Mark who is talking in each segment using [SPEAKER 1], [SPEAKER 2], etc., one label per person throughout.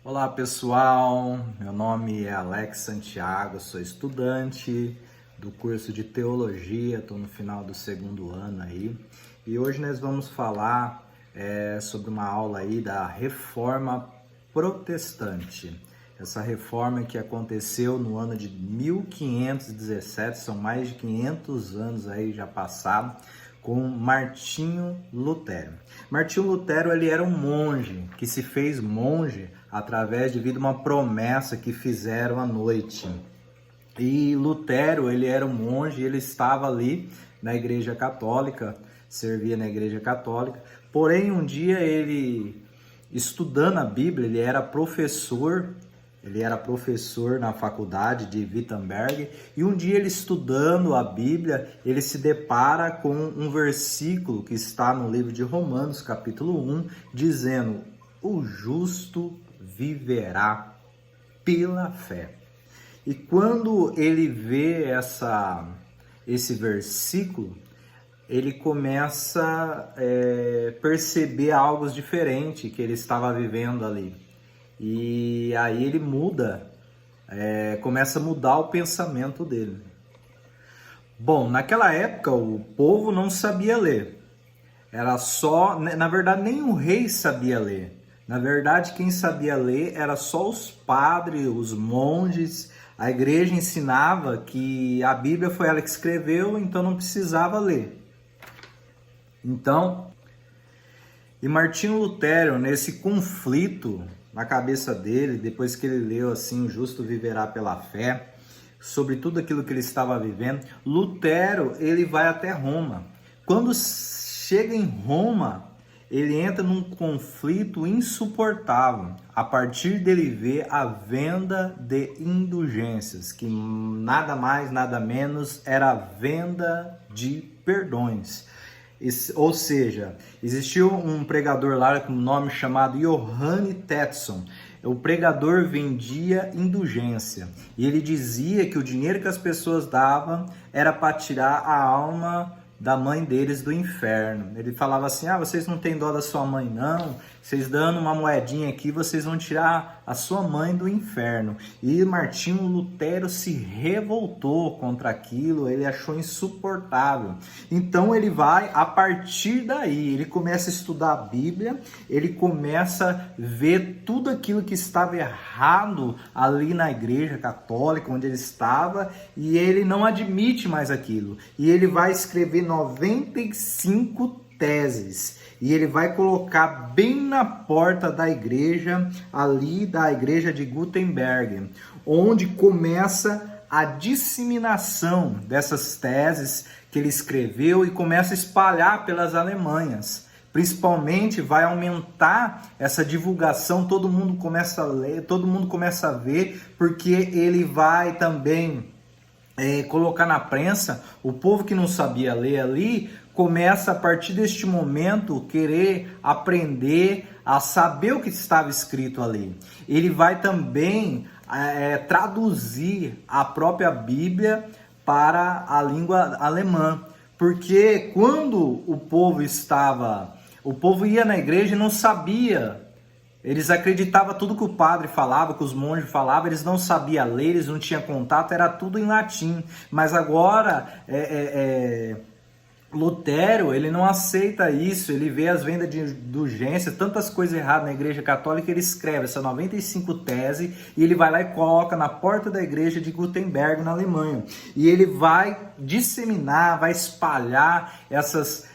[SPEAKER 1] Olá pessoal, meu nome é Alex Santiago, sou estudante do curso de Teologia, estou no final do segundo ano aí e hoje nós vamos falar sobre uma aula aí da Reforma Protestante. Essa reforma que aconteceu no ano de 1517, são mais de 500 anos aí já passaram, com Martinho Lutero. Martinho Lutero, ele era um monge, que se fez monge através de uma promessa que fizeram à noite. E Lutero, ele era um monge, ele estava ali na Igreja Católica, servia na Igreja Católica, porém um dia ele, estudando a Bíblia, ele era professor na faculdade de Wittenberg, e um dia ele estudando a Bíblia, ele se depara com um versículo que está no livro de Romanos, capítulo 1, dizendo: o justo viverá pela fé. E quando ele vê esse versículo, ele começa a perceber algo diferente que ele estava vivendo ali. E aí ele começa a mudar o pensamento dele. Bom, naquela época o povo não sabia ler. Era só, na verdade, nem o rei sabia ler. Na verdade, quem sabia ler era só os padres, os monges. A igreja ensinava que a Bíblia foi ela que escreveu, então não precisava ler. Então, e Martinho Lutero, nesse conflito na cabeça dele, depois que ele leu assim, o justo viverá pela fé, sobre tudo aquilo que ele estava vivendo, Lutero, ele vai até Roma. Quando chega em Roma, ele entra num conflito insuportável, a partir dele ver a venda de indulgências, que nada mais, nada menos era a venda de perdões. Ou seja, existiu um pregador lá com um nome chamado Johann Tetson. O pregador vendia indulgência e ele dizia que o dinheiro que as pessoas davam era para tirar a alma da mãe deles do inferno. Ele falava assim: vocês não têm dó da sua mãe não, vocês dando uma moedinha aqui, vocês vão tirar a sua mãe do inferno. E Martinho Lutero se revoltou contra aquilo, ele achou insuportável. Então ele vai, a partir daí, ele começa a estudar a Bíblia, ele começa a ver tudo aquilo que estava errado ali na Igreja Católica, onde ele estava, e ele não admite mais aquilo. E ele vai escrever 95 teses, e ele vai colocar bem na porta da igreja, ali da igreja de Gutenberg, onde começa a disseminação dessas teses que ele escreveu e começa a espalhar pelas Alemanhas. Principalmente vai aumentar essa divulgação, todo mundo começa a ler, todo mundo começa a ver, porque ele vai também colocar na prensa. O povo que não sabia ler ali começa a partir deste momento querer aprender a saber o que estava escrito ali. Ele vai também traduzir a própria Bíblia para a língua alemã, porque quando o povo ia na igreja e não sabia. Eles acreditavam tudo que o padre falava, que os monges falavam, eles não sabiam ler, eles não tinham contato, era tudo em latim. Mas agora, Lutero, ele não aceita isso, ele vê as vendas de indulgência, tantas coisas erradas na Igreja Católica, ele escreve essa 95 tese e ele vai lá e coloca na porta da igreja de Gutenberg, na Alemanha. E ele vai disseminar, vai espalhar essas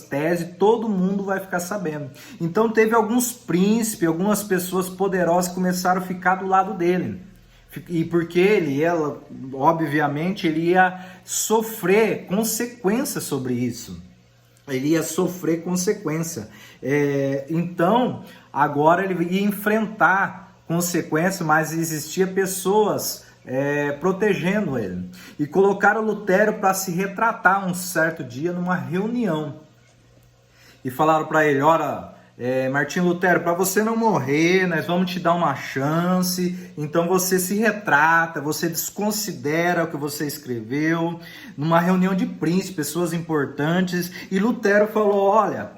[SPEAKER 1] teses, todo mundo vai ficar sabendo. Então teve alguns príncipes, algumas pessoas poderosas que começaram a ficar do lado dele. E porque obviamente, ele ia sofrer consequências sobre isso. Ele ia sofrer consequência. Então, agora ele ia enfrentar consequências, mas existia pessoas protegendo ele. E colocaram Lutero para se retratar um certo dia numa reunião. E falaram para ele: olha, Martinho Lutero, para você não morrer, nós vamos te dar uma chance, então você se retrata, você desconsidera o que você escreveu, numa reunião de príncipes, pessoas importantes, e Lutero falou: olha,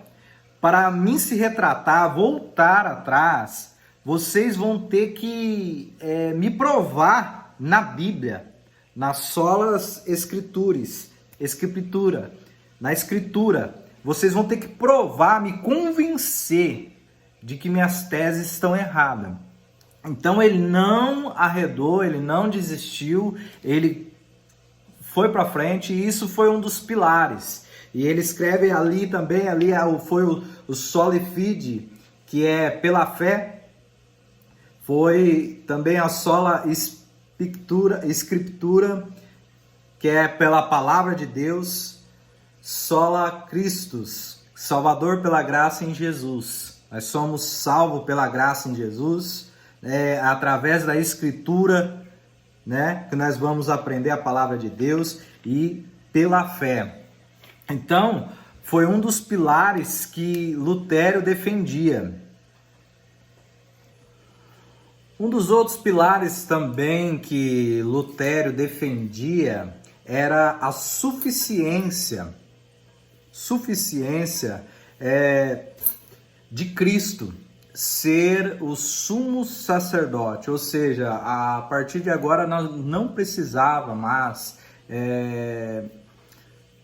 [SPEAKER 1] para mim se retratar, voltar atrás, vocês vão ter que me provar na Bíblia, nas solas escritura, na escritura. Vocês vão ter que provar, me convencer de que minhas teses estão erradas. Então ele não arredou, ele não desistiu, ele foi para frente, e isso foi um dos pilares. E ele escreve ali também, foi o Soli Fide, que é pela fé, foi também a sola escritura, que é pela palavra de Deus, sola Christus, Salvador pela graça em Jesus. Nós somos salvos pela graça em Jesus, através da escritura, né, que nós vamos aprender a palavra de Deus, e pela fé. Então, foi um dos pilares que Lutero defendia. Um dos outros pilares também que Lutero defendia era a suficiência de Cristo ser o sumo sacerdote, ou seja, a partir de agora nós não precisava mais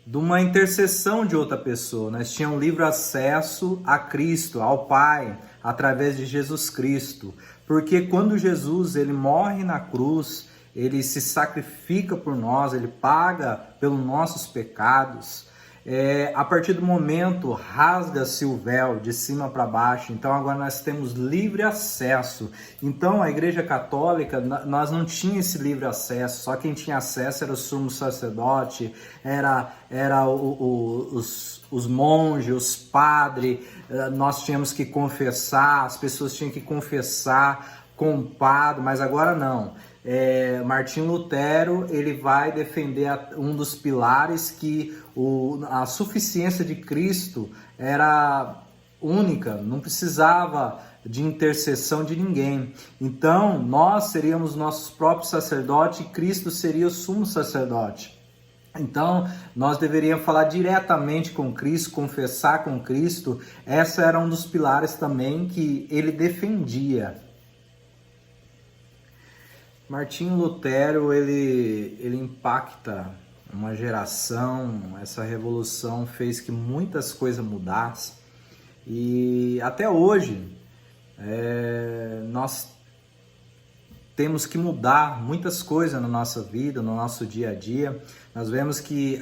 [SPEAKER 1] de uma intercessão de outra pessoa. Nós tínhamos livre acesso a Cristo, ao Pai, através de Jesus Cristo. Porque quando Jesus ele morre na cruz, ele se sacrifica por nós, ele paga pelos nossos pecados. A partir do momento, rasga-se o véu de cima para baixo. Então agora nós temos livre acesso. Então a Igreja Católica, nós não tínhamos esse livre acesso. Só quem tinha acesso era o sumo sacerdote, era os monges, os padres. Nós tínhamos que confessar, as pessoas tinham que confessar com o padre, mas agora não. Martinho Lutero ele vai defender um dos pilares, que a suficiência de Cristo era única, não precisava de intercessão de ninguém. Então nós seríamos nossos próprios sacerdotes e Cristo seria o sumo sacerdote. Então nós deveríamos falar diretamente com Cristo, confessar com Cristo. Essa era um dos pilares também que ele defendia. Martinho Lutero, ele impacta uma geração. Essa revolução fez que muitas coisas mudassem, e até hoje nós temos que mudar muitas coisas na nossa vida, no nosso dia a dia. Nós vemos que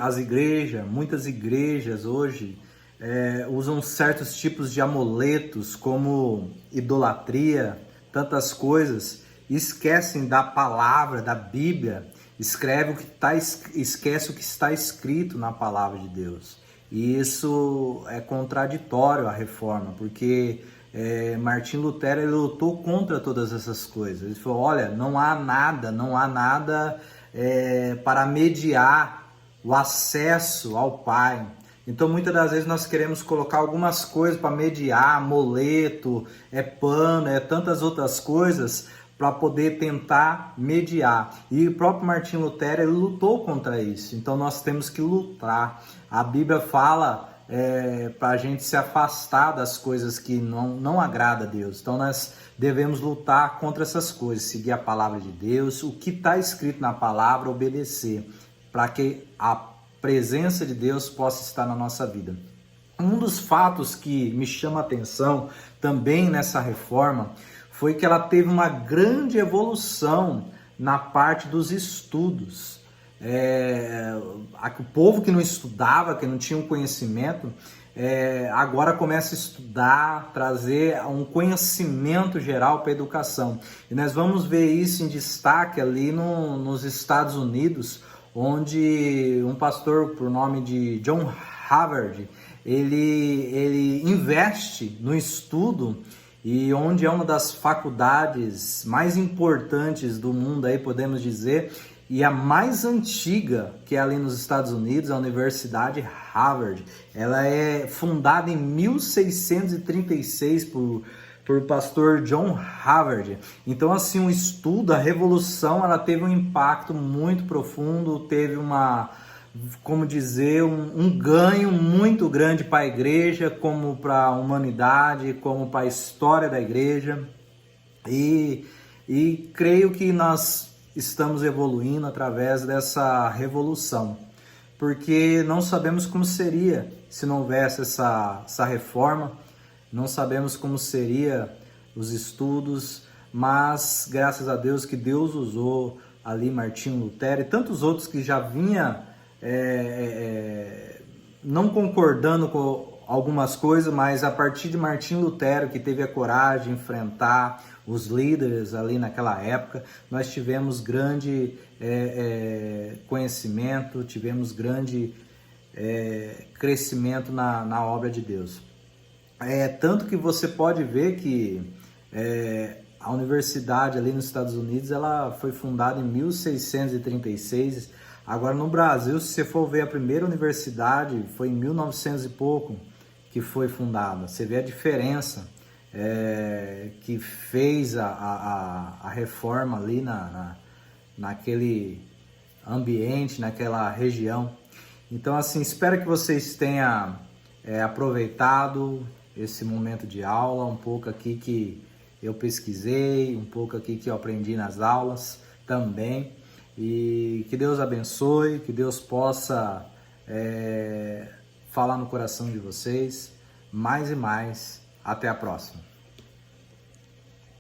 [SPEAKER 1] muitas igrejas hoje usam certos tipos de amuletos, como idolatria, tantas coisas, esquecem da palavra, da Bíblia, esquece o que está escrito na palavra de Deus. E isso é contraditório à reforma, porque Martinho Lutero ele lutou contra todas essas coisas. Ele falou: olha, não há nada para mediar o acesso ao Pai. Então muitas das vezes nós queremos colocar algumas coisas para mediar, amuleto, pano, tantas outras coisas, para poder tentar mediar. E o próprio Martinho Lutero ele lutou contra isso. Então nós temos que lutar. A Bíblia fala para a gente se afastar das coisas que não agrada a Deus. Então nós devemos lutar contra essas coisas, seguir a palavra de Deus, o que está escrito na palavra, obedecer, para que a presença de Deus possa estar na nossa vida. Um dos fatos que me chama a atenção também nessa reforma foi que ela teve uma grande evolução na parte dos estudos. O povo que não estudava, que não tinha um conhecimento, agora começa a estudar, trazer um conhecimento geral para a educação. E nós vamos ver isso em destaque ali nos Estados Unidos, onde um pastor por nome de John Harvard, ele investe no estudo, e onde é uma das faculdades mais importantes do mundo, aí podemos dizer, e a mais antiga, que é ali nos Estados Unidos, a Universidade Harvard. Ela é fundada em 1636 por pastor John Harvard. Então, assim, o estudo, a revolução, ela teve um impacto muito profundo, teve um ganho muito grande para a igreja, como para a humanidade, como para a história da igreja. E creio que nós estamos evoluindo através dessa revolução, porque não sabemos como seria se não houvesse essa reforma, não sabemos como seria os estudos, mas graças a Deus que Deus usou ali Martinho Lutero e tantos outros que já vinha não concordando com algumas coisas, mas a partir de Martinho Lutero, que teve a coragem de enfrentar os líderes ali naquela época, nós tivemos grande conhecimento, tivemos grande crescimento na obra de Deus. Tanto que você pode ver que a universidade ali nos Estados Unidos, ela foi fundada em 1636. Agora no Brasil, se você for ver a primeira universidade, foi em 1900 e pouco que foi fundada. Você vê a diferença que fez a reforma ali naquele ambiente, naquela região. Então, assim, espero que vocês tenham aproveitado esse momento de aula, um pouco aqui que eu pesquisei, um pouco aqui que eu aprendi nas aulas também. E que Deus abençoe, que Deus possa falar no coração de vocês mais e mais. Até a próxima.